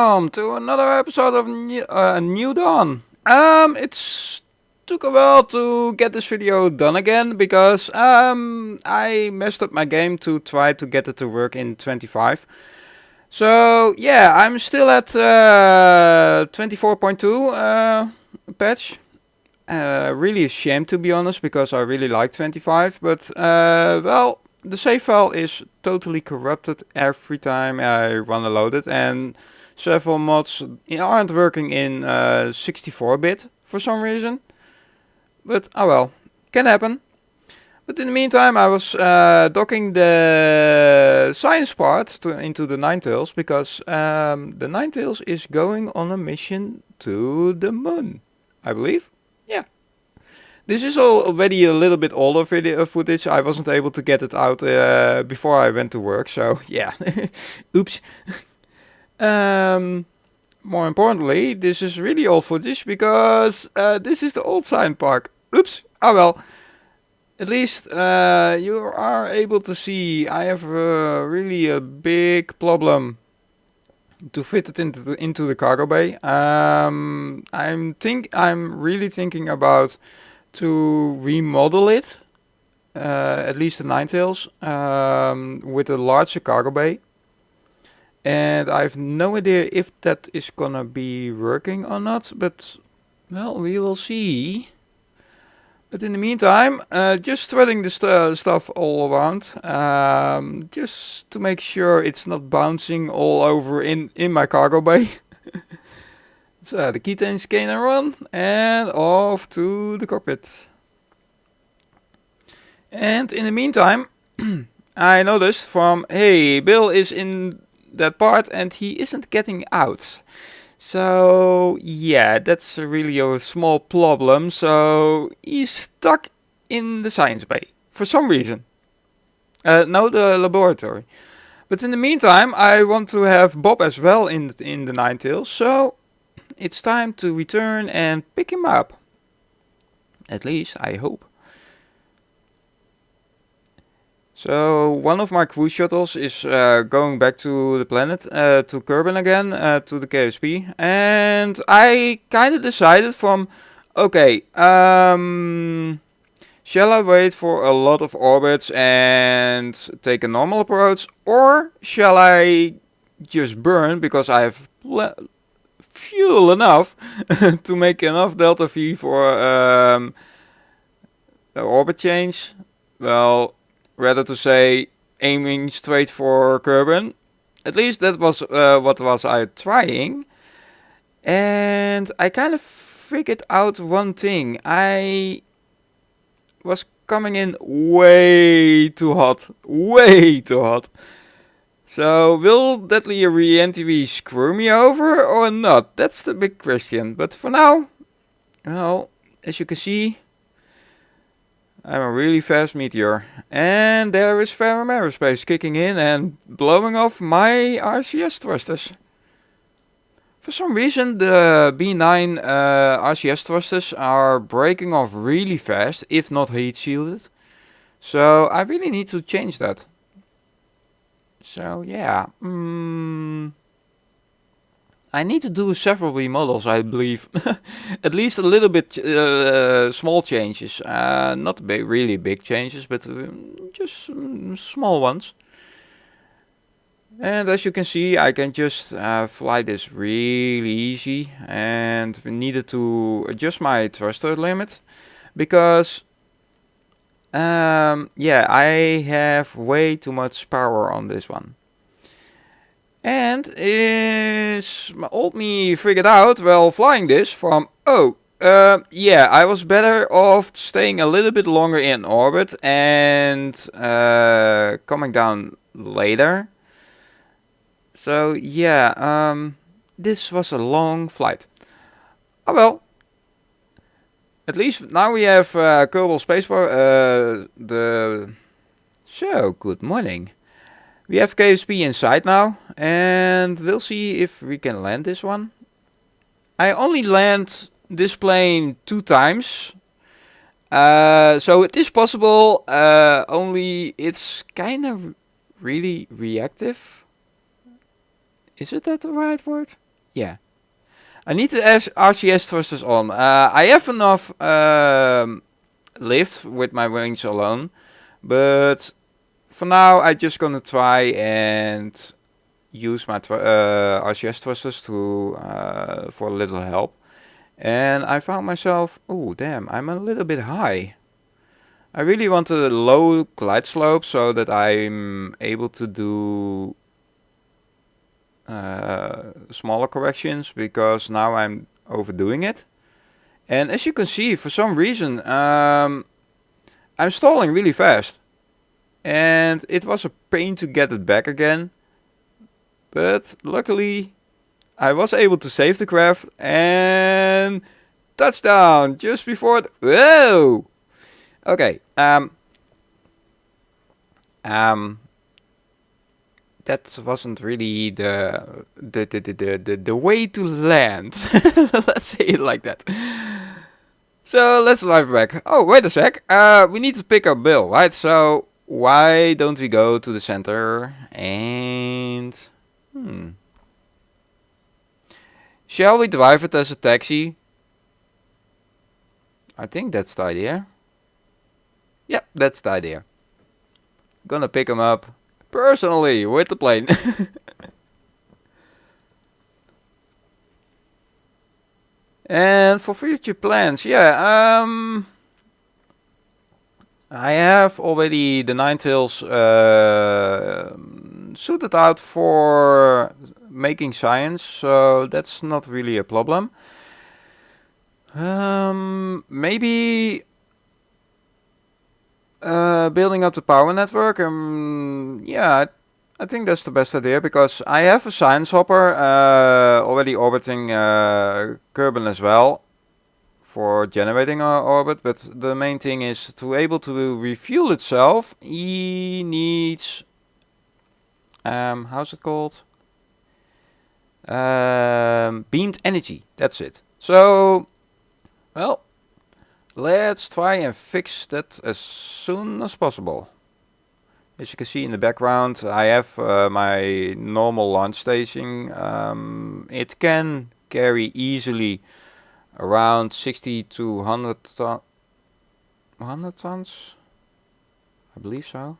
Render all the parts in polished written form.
welcome to another episode of New Dawn. It's took a while to get this video done again because I messed up my game to try to get it to work in 25. So yeah, I'm still at 24.2 patch. Really ashamed to be honest because I really like 25, but well, the save file is totally corrupted every time I wanna load it, and several mods aren't working in 64-bit for some reason. But oh well, can happen. But in the meantime, I was docking the science part into the Ninetales because the Ninetales is going on a mission to the moon, I believe. Yeah. This is already a little bit older video footage. I wasn't able to get it out before I went to work, so yeah. Oops. More importantly, this is really old footage because this is the old science park. Oops. Oh well. At least you are able to see I have really a big problem to fit it into the cargo bay. I'm really thinking about to remodel it, at least the Ninetales, with a larger cargo bay. And I have no idea if that is gonna be working or not, but well, we will see. But in the meantime, just threading the stuff all around, just to make sure it's not bouncing all over in my cargo bay. So the keychain scanner on, and off to the cockpit. And in the meantime, I noticed from, hey, Bill is in that part and he isn't getting out. So yeah, that's really a small problem. So he's stuck in the science bay for some reason. No, the laboratory. But in the meantime, I want to have Bob as well in the Ninetales. So it's time to return and pick him up. At least I hope. So one of my cruise shuttles is going back to the planet, to Kerbin again, to the KSP, and I kind of decided from, okay, shall I wait for a lot of orbits and take a normal approach, or shall I just burn because I have fuel enough to make enough delta V for the orbit change? Well, rather to say aiming straight for Kerbin. At least that was what was I trying. And I kind of figured out one thing. I was coming in way too hot. Way too hot. So will that re-entry screw me over or not? That's the big question. But for now, well, as you can see, I'm a really fast meteor. And there is Ferrum Aerospace kicking in and blowing off my RCS thrusters. For some reason the B9 RCS thrusters are breaking off really fast, if not heat shielded. So I really need to change that. So yeah, I need to do several remodels, I believe. At least a little bit small changes. Not really big changes, but just small ones. And as you can see, I can just fly this really easy. And needed to adjust my thruster limit. Because, yeah, I have way too much power on this one. And is my old me figured out while flying this from, yeah, I was better off staying a little bit longer in orbit and coming down later. So yeah, this was a long flight. Oh well. At least now we have Kerbal Spaceport. So, good morning. We have KSP in sight now, and we'll see if we can land this one. I only land this plane 2 times, so it is possible, only it's kind of really reactive. Is it that the right word? Yeah. I need to ask RCS thrusters on. I have enough lift with my wings alone, but for now I just gonna try and use my RCS thrusters to for a little help. And I found myself, oh damn, I'm a little bit high. I really want a low glide slope so that I'm able to do smaller corrections, because now I'm overdoing it. And as you can see, for some reason, I'm stalling really fast. And it was a pain to get it back again. But luckily, I was able to save the craft and touchdown just before. Whoa! Okay. Um. That wasn't really the way to land. Let's say it like that. So let's dive back. Oh, wait a sec. We need to pick up Bill, right? So why don't we go to the center and shall we drive it as a taxi? I think that's the idea. Yeah, that's the idea. Gonna pick him up personally with the plane. And for future plans, yeah, I have already the Ninetales suited out for making science, so that's not really a problem. Maybe building up the power network. Yeah, I think that's the best idea, because I have a science hopper already orbiting Kerbin as well for generating our orbit, but the main thing is to able to refuel itself. He needs how's it called? Beamed energy. That's it. So, well, let's try and fix that as soon as possible. As you can see in the background, I have my normal launch station. It can carry easily around 60 to 100 tons? I believe so.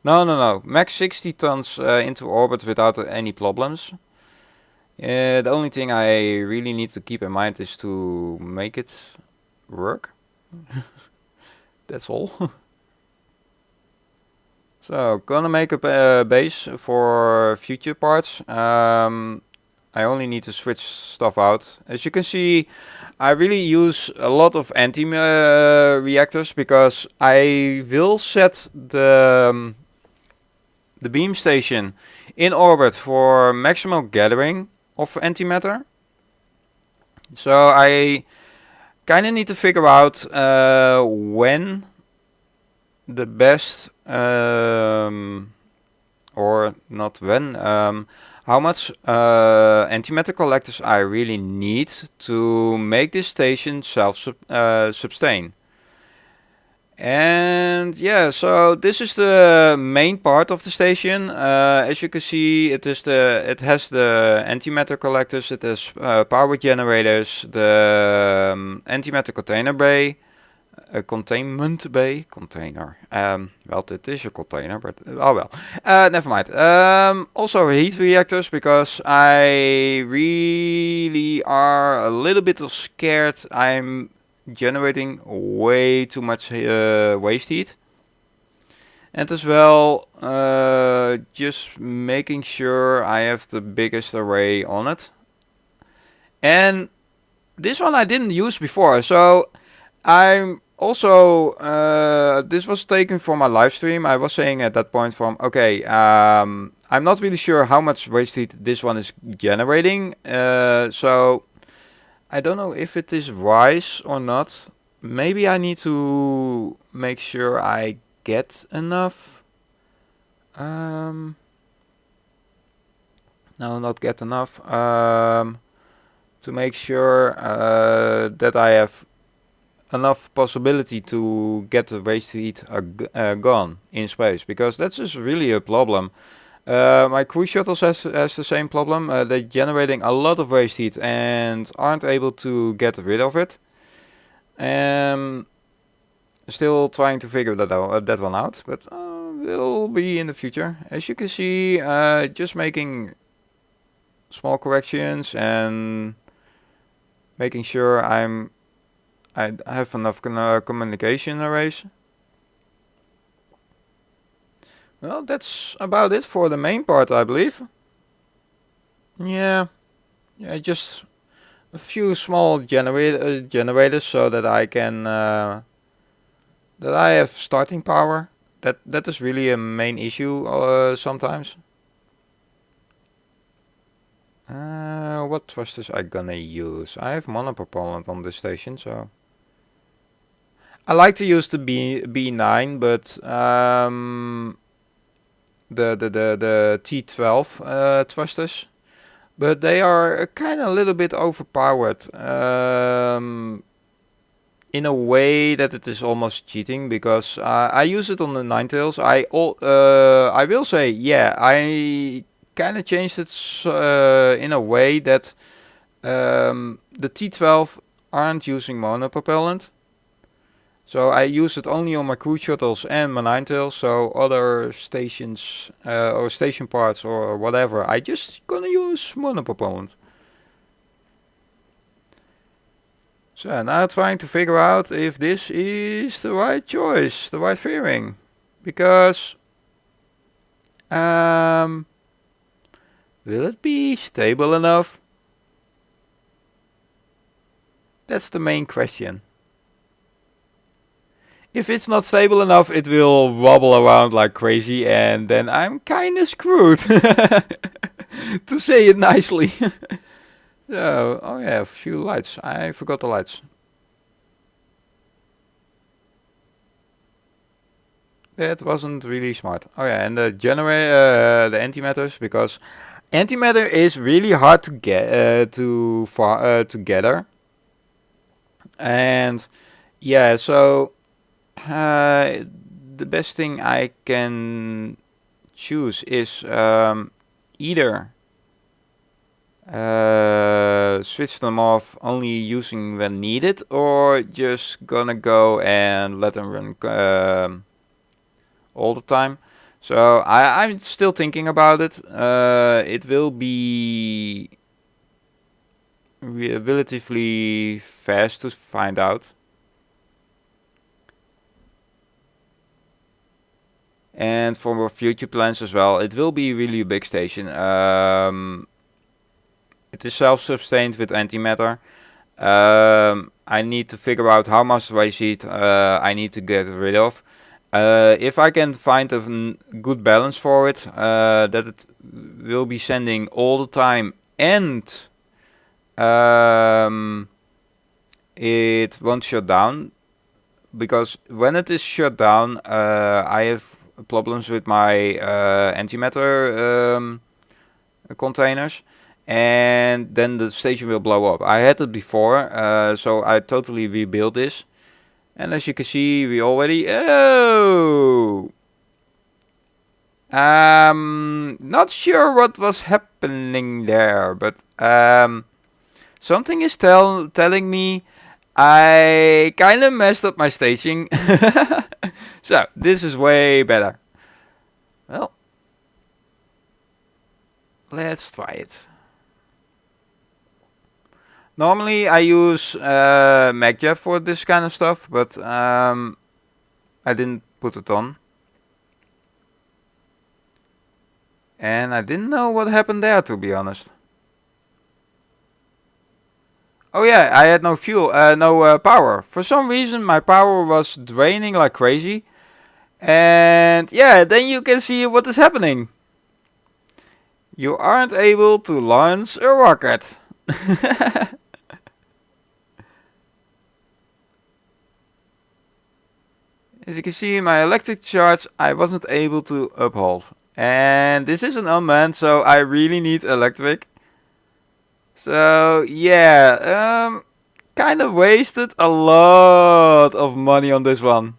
No. Max 60 tons into orbit without any problems. The only thing I really need to keep in mind is to make it work. That's all. So, gonna make a base for future parts. I only need to switch stuff out. As you can see, I really use a lot of anti-reactors, because I will set the beam station in orbit for maximum gathering of antimatter. So I kind of need to figure out when the best, or not when, how much antimatter collectors I really need to make this station self-sustain. And yeah, so this is the main part of the station. As you can see, it has the antimatter collectors, it has power generators, the antimatter container bay, a containment bay, container. Well, it is a container, but oh well. Never mind. Also heat reactors, because I really are a little bit scared. I'm generating way too much waste heat. And as well, just making sure I have the biggest array on it. And this one I didn't use before, so I'm also, this was taken from my live stream. I was saying at that point from, okay, I'm not really sure how much waste heat this one is generating. So I don't know if it is wise or not. Maybe I need to make sure I get enough. No, not get enough. To make sure that I have enough possibility to get the waste heat gone in space, because that's just really a problem. My cruise shuttles has the same problem. They're generating a lot of waste heat and aren't able to get rid of it. Still trying to figure that one out, but will be in the future. As you can see, just making small corrections and making sure I have enough communication arrays. Well, that's about it for the main part, I believe. Yeah, just a few small generators so that I can that I have starting power. That is really a main issue sometimes. What thrusters I gonna use? I have monopropellant on this station, so I like to use the B9, but the T12 thrusters, but they are kind of a little bit overpowered. In a way that it is almost cheating, because I use it on the Ninetales. I will say, yeah, I kind of changed it in a way that the T12 aren't using monopropellant. So I use it only on my cruise shuttles and my Ninetales. So other stations or station parts or whatever, I just gonna use monopropellant. So now trying to figure out if this is the right choice, the right fairing, because will it be stable enough? That's the main question. If it's not stable enough, it will wobble around like crazy, and then I'm kinda screwed. To say it nicely. So, oh yeah, a few lights. I forgot the lights. That wasn't really smart. Oh yeah, and the the antimatters, because antimatter is really hard to get to gather. And yeah, so the best thing I can choose is either switch them off only using when needed, or just gonna go and let them run all the time. So I'm still thinking about it. It will be relatively fast to find out. And for future plans as well, it will be really a big station. It is self-sustained with antimatter. I need to figure out how much waste heat I need to get rid of. If I can find a good balance for it, that it will be sending all the time, and it won't shut down, because when it is shut down, I have problems with my antimatter containers, and then the station will blow up. I had it before, so I totally rebuilt this. And as you can see, we already... Oh! Not sure what was happening there, but something is telling me I kind of messed up my staging. So, this is way better. Well, let's try it. Normally I use MacJab for this kind of stuff, but I didn't put it on. And I didn't know what happened there, to be honest. Oh yeah, I had no fuel, no power. For some reason my power was draining like crazy. And yeah, then you can see what is happening. You aren't able to launch a rocket. As you can see, my electric charge I wasn't able to uphold. And this is an unmanned, so I really need electric. So yeah, kind of wasted a lot of money on this one.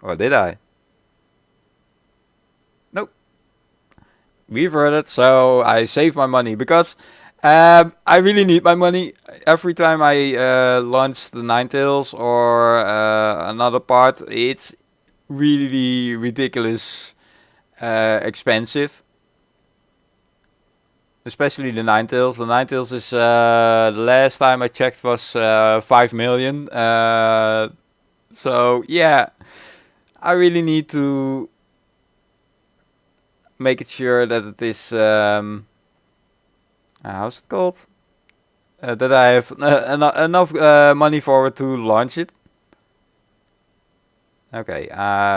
Or did I? Nope. reverted, so I save my money because I really need my money every time I launch the Ninetales or another part. It's really ridiculous expensive, especially the Ninetales. The Ninetales is the last time I checked was 5 million. So yeah, I really need to make it sure that it is how's it called? That I have enough money forward to launch it. Okay,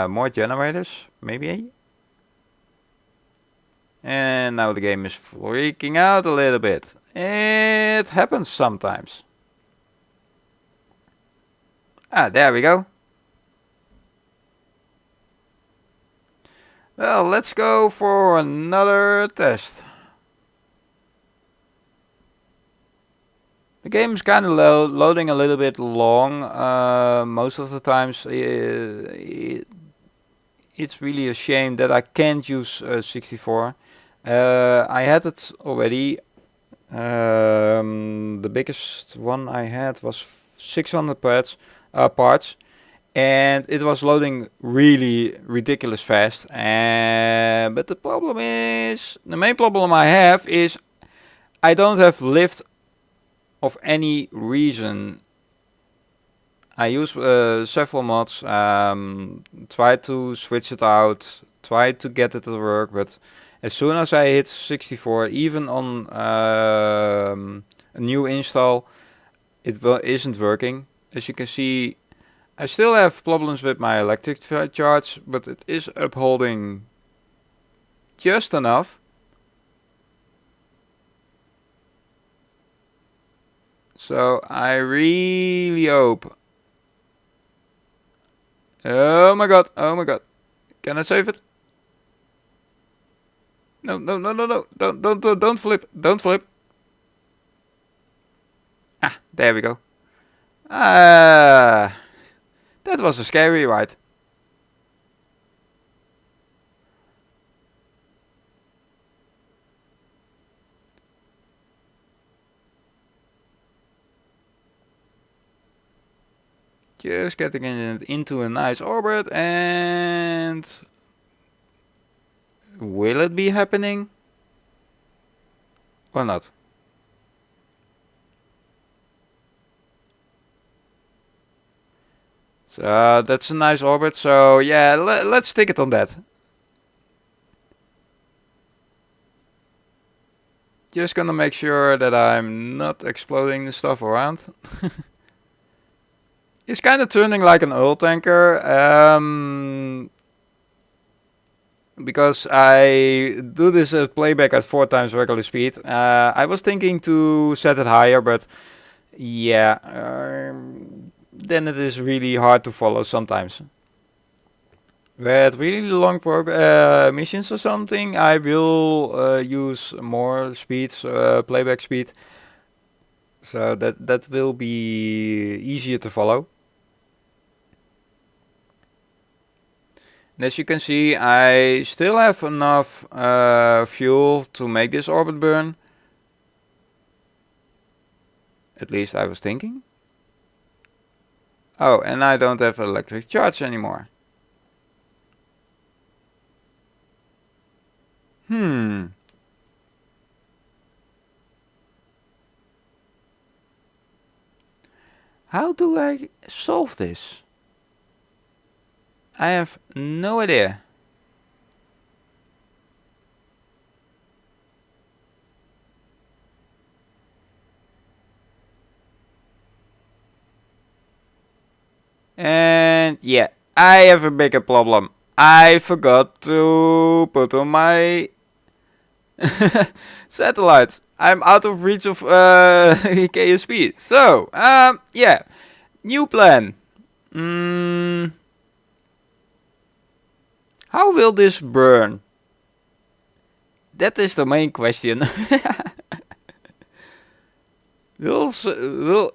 more generators, maybe. And now the game is freaking out a little bit. It happens sometimes. Ah, there we go. Well, let's go for another test. The game is kind of loading a little bit long. Most of the times it's really a shame that I can't use 64. I had it already. The biggest one I had was 600 parts, and it was loading really ridiculous fast. But the main problem I have is I don't have lift of any reason. I use several mods, try to switch it out, try to get it to work, but as soon as I hit 64, even on a new install, it isn't working. As you can see, I still have problems with my electric charge, but it is upholding just enough. So I really hope. Oh my god, oh my god. Can I save it? No, no, no, no, no. Don't flip. Don't flip. Ah, there we go. Ah, that was a scary ride. Just getting it into a nice orbit, and will it be happening or not? So that's a nice orbit. So yeah, let's stick it on that. Just gonna make sure that I'm not exploding the stuff around. It's kind of turning like an oil tanker. Because I do this playback at 4 times regular speed. I was thinking to set it higher, but yeah, then it is really hard to follow sometimes. With really long missions or something, I will use more speeds, playback speed, so that will be easier to follow. And as you can see, I still have enough fuel to make this orbit burn. At least I was thinking. Oh, and I don't have electric charge anymore. How do I solve this? I have no idea. And yeah, I have a bigger problem. I forgot to put on my satellites. I'm out of reach of KSP. So, yeah, new plan. How will this burn? That is the main question. will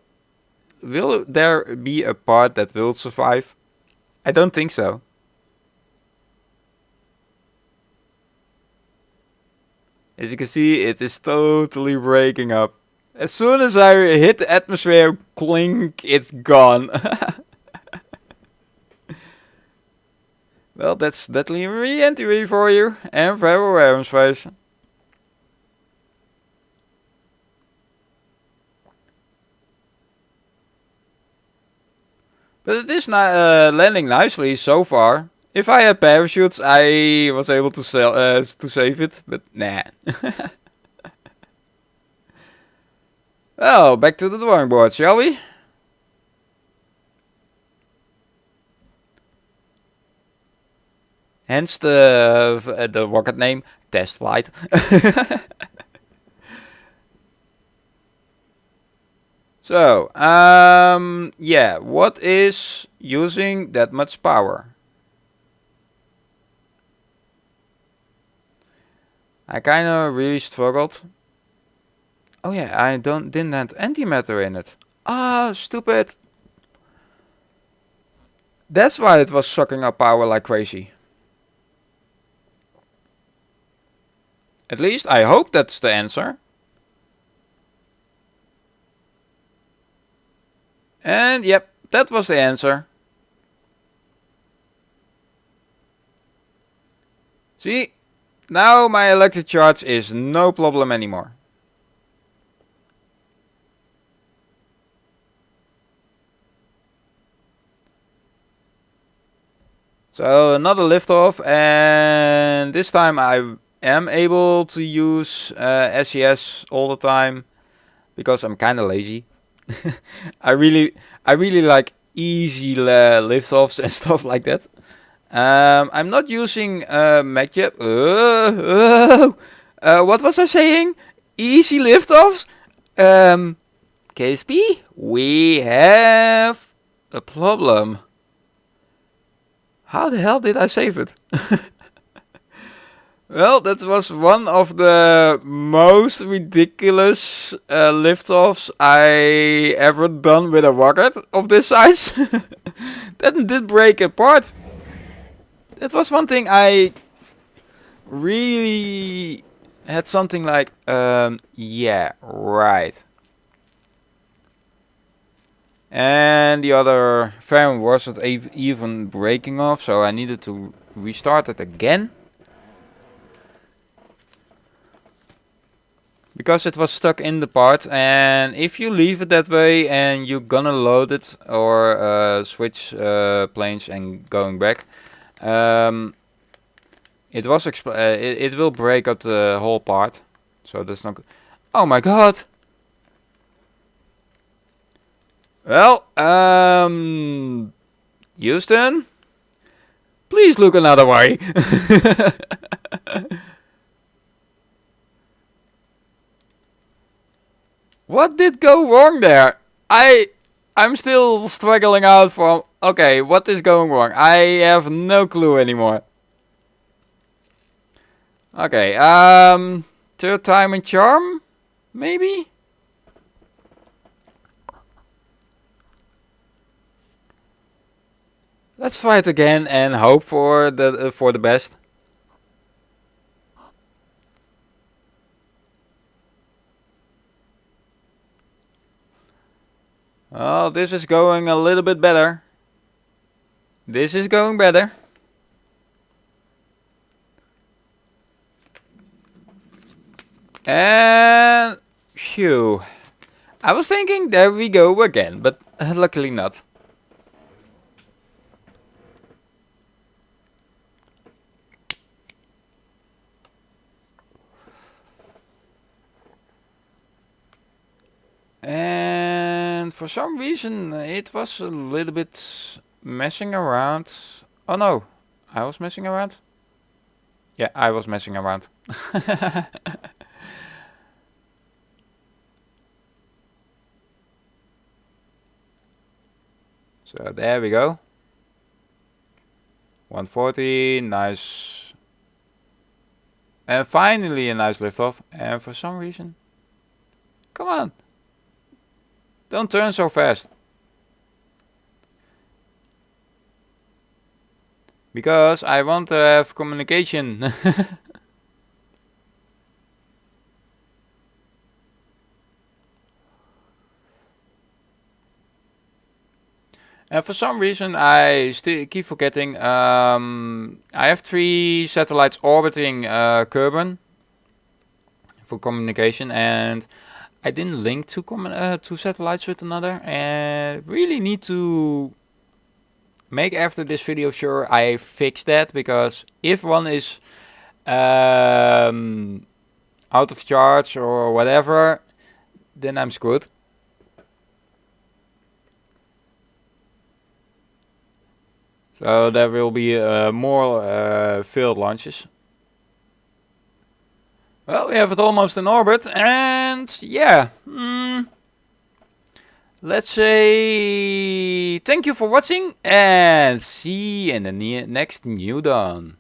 there be a part that will survive? I don't think so. As you can see, it is totally breaking up. As soon as I hit the atmosphere, clink, it's gone. Well, that's definitely re-entry for you. And very rare space. But it is landing nicely so far. If I had parachutes, I was able to save it, but nah. Well, back to the drawing board, shall we? Hence the rocket name, Test Flight. So, yeah, what is using that much power? I kind of really struggled. Oh yeah, I didn't have antimatter in it. Ah, stupid. That's why it was sucking up power like crazy. At least I hope that's the answer. And yep, that was the answer. See, now my electric charge is no problem anymore. So another liftoff, and this time I am able to use SES all the time because I'm kind of lazy. I really like easy liftoffs and stuff like that. I'm not using MacJet. What was I saying? Easy liftoffs. KSP, we have a problem. How the hell did I save it? Well, that was one of the most ridiculous liftoffs I ever done with a rocket of this size. That did break apart. That was one thing I really had something like, yeah, right. And the other fan wasn't even breaking off, so I needed to restart it again. Because it was stuck in the part, and if you leave it that way and you're gonna load it or switch planes and going back, it will break up the whole part. So that's not good. Oh my god! Well, Houston, please look another way. What did go wrong there? I'm still struggling out from, okay, what is going wrong? I have no clue anymore. Okay, third time in charm? Maybe? Let's try it again and hope for the best. Oh, this is going a little bit better. This is going better. And phew. I was thinking there we go again, but luckily not. And for some reason it was a little bit messing around. Oh no, I was messing around? Yeah, I was messing around. So there we go. 140, nice. And finally a nice liftoff. And for some reason, come on. Don't turn so fast. Because I want to have communication. For some reason, I still keep forgetting. I have 3 satellites orbiting Kerbin for communication, and I didn't link 2 satellites with another, and really need to make after this video sure I fix that, because if one is out of charge or whatever, then I'm screwed. So there will be more failed launches. Well, we have it almost in orbit, and yeah. Let's say thank you for watching, and see you in the next New Dawn.